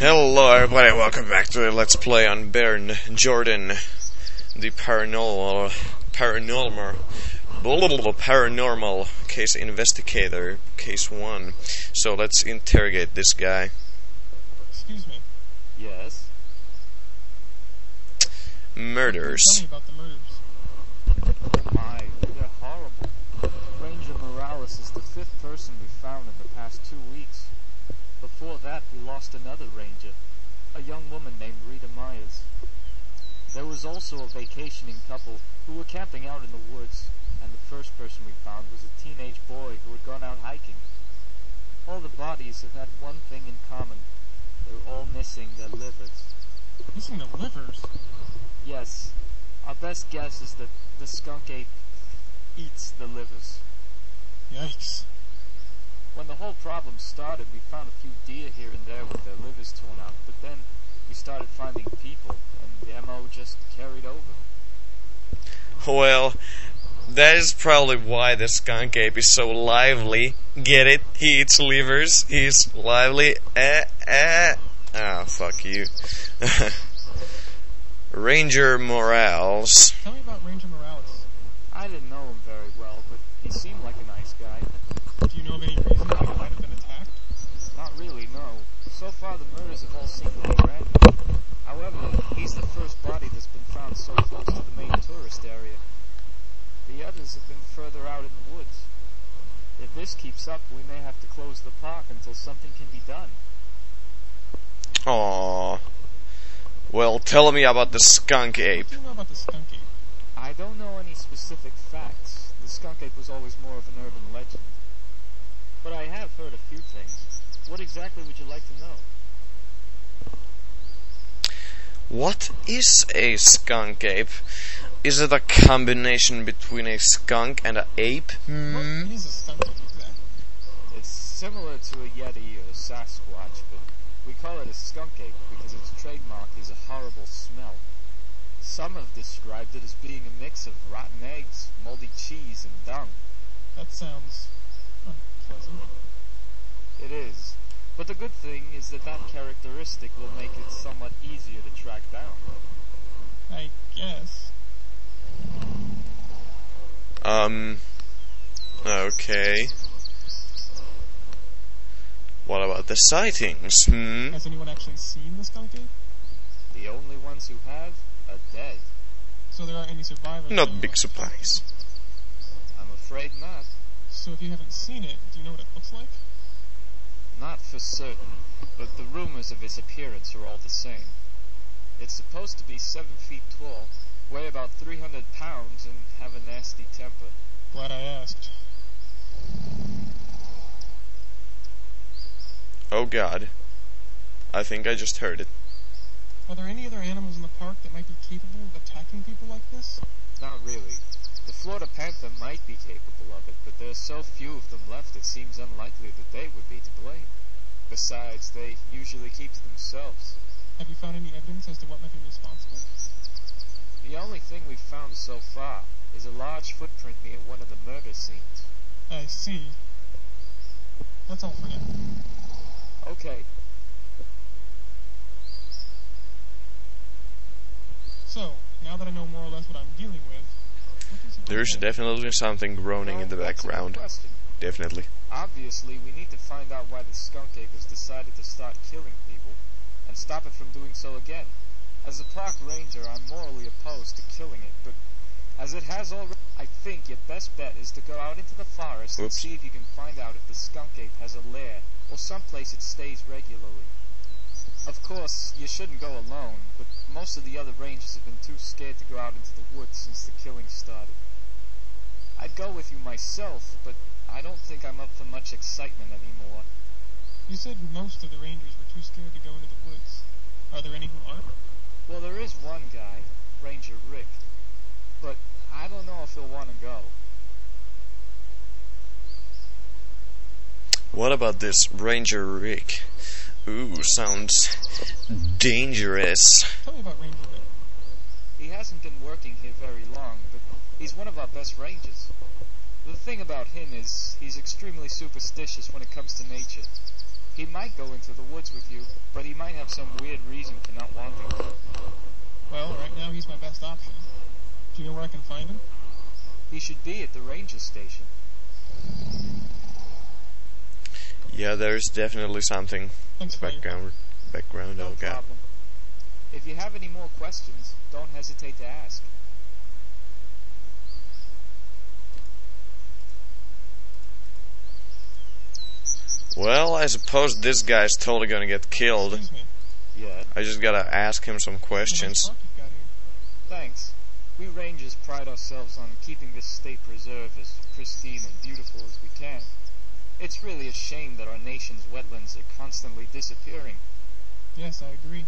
Hello everybody, welcome back to the Let's Play on Baron Jordan, the paranormal case investigator, case 1. So let's interrogate this guy. Excuse me. Yes? Murders. Tell me about the murders. Oh my, they're horrible. Ranger Morales is the 5th person we found in the past 2 weeks. Before that, we lost another ranger, a young woman named Rita Myers. There was also a vacationing couple who were camping out in the woods, and the first person we found was a teenage boy who had gone out hiking. All the bodies have had one thing in common. They're all missing their livers. Missing the livers? Yes. Our best guess is that the skunk-ape eats the livers. Yikes. When the whole problem started, we found a few deer here and there with their livers torn out, but then we started finding people, and the MO just carried over. Well, that is probably why the skunk-ape is so lively. Get it? He eats livers. He's lively. Ah, fuck you. Ranger Morales. Tell me about Ranger Morales. I didn't know him very well, but he seemed like a nice guy. Do you know of any reason why he might have been attacked? Not really, no. So far the murders have all seemed to be random. However, he's the first body that's been found so close to the main tourist area. The others have been further out in the woods. If this keeps up, we may have to close the park until something can be done. Aww. Well, tell me about the skunk-ape. What do you know about the skunk-ape? I don't know any specific facts. The skunk-ape was always more of an urban legend. But I have heard a few things. What exactly would you like to know? What is a skunk-ape? Is it a combination between a skunk and an ape? What is a skunk-ape exactly? It's similar to a Yeti or a Sasquatch, but we call it a skunk-ape because its trademark is a horrible smell. Some have described it as being a mix of rotten eggs, moldy cheese, and dung. That sounds unpleasant. It is. But the good thing is that characteristic will make it somewhat easier to track down. I guess. Okay. What about the sightings, Has anyone actually seen the skunk-ape? The only ones who have are dead. So there aren't any survivors? Not big surprise. I'm afraid not. So if you haven't seen it, do you know what it looks like? Not for certain, but the rumors of its appearance are all the same. It's supposed to be 7 feet tall, weigh about 300 pounds, and have a nasty temper. Glad I asked. Oh god. I think I just heard it. Are there any other animals in the park that might be capable of attacking people like this? Not really. The Florida panther might be capable of it, but there are so few of them left it seems unlikely that they would be to blame. Besides, they usually keep to themselves. Have you found any evidence as to what might be responsible? The only thing we've found so far is a large footprint near one of the murder scenes. I see. That's all for now. Okay. So, now that I know more or less what I'm dealing with, what does it There's look like? definitely something groaning in the That's a good background. question. Definitely. Obviously, we need to find out why the skunk-ape has decided to start killing people, and stop it from doing so again. As a park ranger, I'm morally opposed to killing it, but as it has already, I think your best bet is to go out into the forest and Oops. see if you can find out if the skunk-ape has a lair, or someplace it stays regularly. Of course, you shouldn't go alone, but most of the other rangers have been too scared to go out into the woods since the killing started. I'd go with you myself, but I don't think I'm up for much excitement anymore. You said most of the rangers were too scared to go into the woods. Are there any who aren't? Well, there is one guy, Ranger Rick, but I don't know if he'll want to go. What about this Ranger Rick? Ooh, sounds dangerous. Tell me about Ranger Rick. He hasn't been working here very long, but he's one of our best rangers. The thing about him is he's extremely superstitious when it comes to nature. He might go into the woods with you, but he might have some weird reason for not wanting to. Well, right now he's my best option. Do you know where I can find him? He should be at the ranger station. Yeah, there's definitely something. Thanks for your Background, No oh god. problem. If you have any more questions, don't hesitate to ask. Well, I suppose this guy's totally gonna get killed. Excuse me. Yeah. I just gotta ask him some What a nice questions. park you've got here. Thanks. We rangers pride ourselves on keeping this state preserve as pristine and beautiful as we can. It's really a shame that our nation's wetlands are constantly disappearing. Yes, I agree.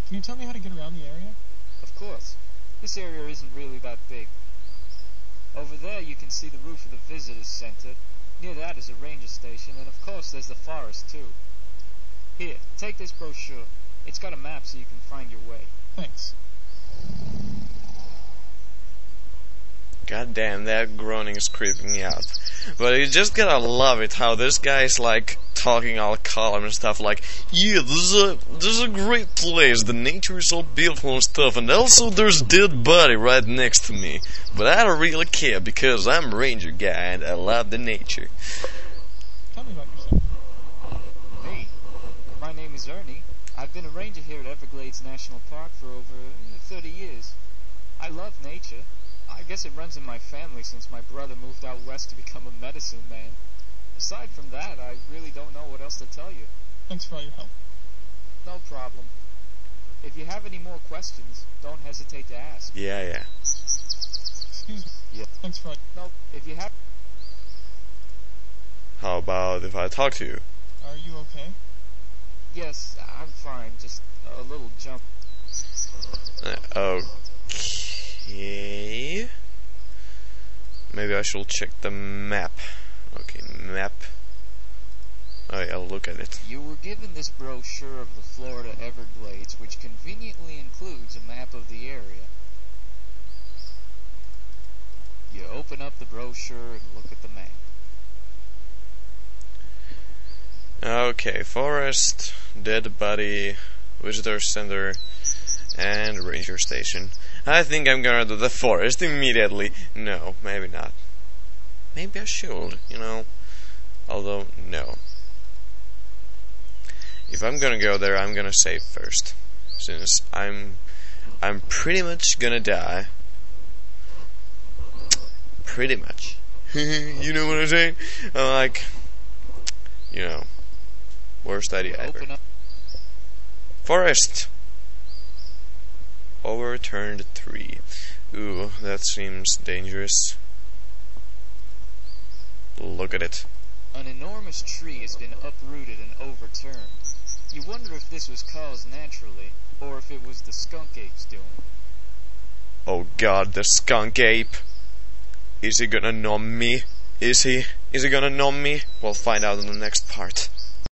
Can you tell me how to get around the area? Of course, this area isn't really that big. Over there you can see the roof of the visitors center. Near that is a ranger station, and of course there's the forest too. Here, take this brochure. It's got a map so you can find your way. Thanks. God damn, that groaning is creeping me out. But you just gotta love it how this guy is like talking all calm and stuff like, yeah, this is a great place, the nature is so beautiful and stuff, and also there's a dead body right next to me. But I don't really care because I'm a ranger guy and I love the nature. Tell me about yourself. Me? My name is Ernie. I've been a ranger here at Everglades National Park for over 30 years. I love nature. I guess it runs in my family since my brother moved out west to become a medicine man. Aside from that, I really don't know what else to tell you. Thanks for all your help. No problem. If you have any more questions, don't hesitate to ask. Yeah. Excuse me. Yeah. Thanks for all Nope. If you have... How about if I talk to you? Are you okay? Yes, I'm fine. Just a little jump. Okay. Maybe I should check the map. Okay, map. Oh yeah, I'll look at it. You were given this brochure of the Florida Everglades, which conveniently includes a map of the area. You open up the brochure and look at the map. Okay, forest, dead body, visitor center, and ranger station. I think I'm gonna do the forest immediately. No, maybe not. Maybe I should, you know. Although, no. If I'm gonna go there, I'm gonna save first. Since I'm pretty much gonna die. Pretty much. You know what I'm saying? I'm like, you know, worst idea ever. Open up. Forest. Overturned 3. Ooh, that seems dangerous. Look at it. An enormous tree has been uprooted and overturned. You wonder if this was caused naturally, or if it was the skunk-ape's doing. Oh god, the skunk-ape. Is he gonna nom me? Is he gonna nom me? We'll find out in the next part.